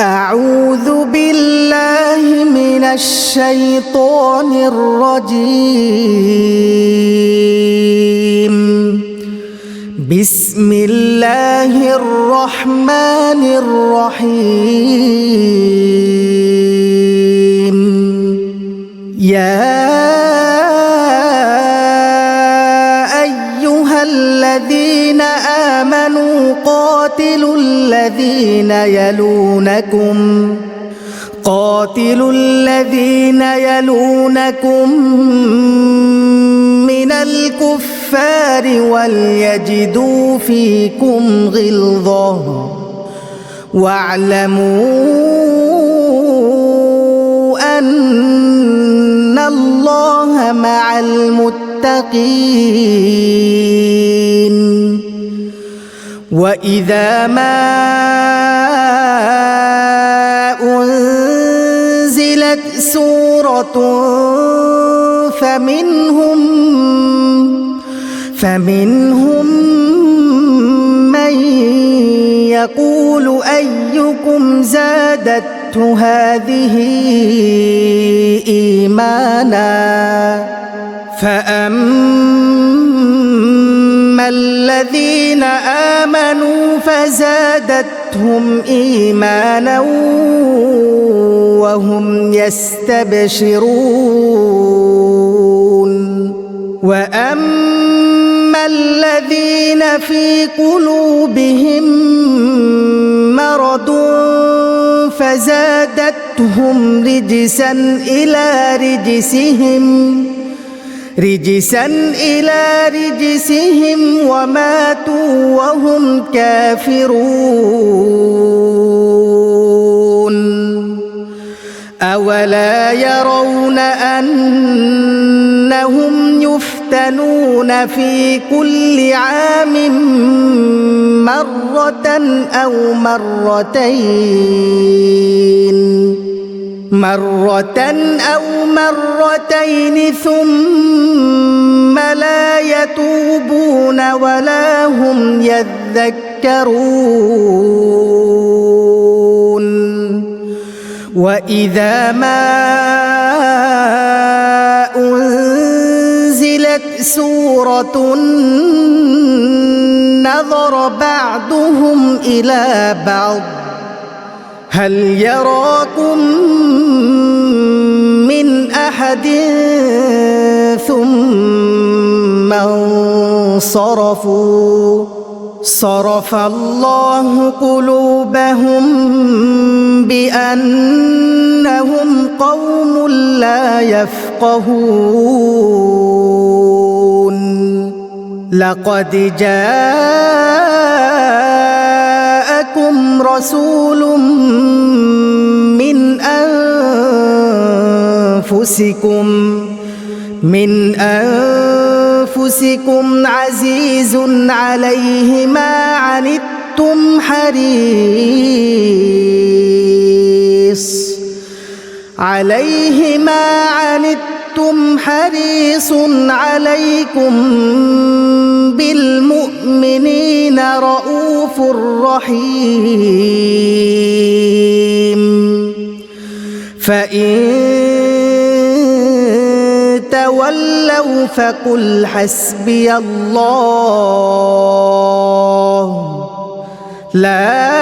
أعوذ بالله من الشيطان الرجيم. بسم الله الرحمن الرحيم. يا أيها الذين آمنوا قاتلوا الذين يلونكم من الكفار وليجدوا فيكم غلظة واعلموا أن الله مع المتقين. وإذا ما أنزلت سورة فمنهم من يقول أيكم زادته هذه إيمانا فأما الذين آمنوا فزادتهم إيمانا وهم يستبشرون. وأما الذين في قلوبهم مرض فزادتهم رجسا إلى رجسهم وماتوا وهم كافرون. أولا يرون أنهم يفتنون في كل عام مرة أو مرتين ثم لا يتوبون ولا هم يذكرون. وإذا ما أنزلت سورة نظر بعضهم إلى بعض هل يراكم من أحد ثم انصرفوا. صرف الله قلوبهم بأنهم قوم لا يفقهون. لقد جاءكم رسول من أنفسكم عزيز عليه ما عنتم حريص عليكم بالمؤمنين رؤوف رحيم. فإن تولوا فقل حسبي الله لا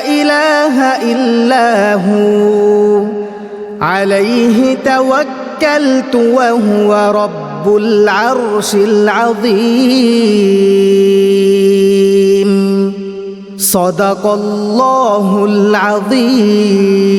إله إلا هو عليه توكلت وهو رب العرش العظيم. صدق الله العظيم.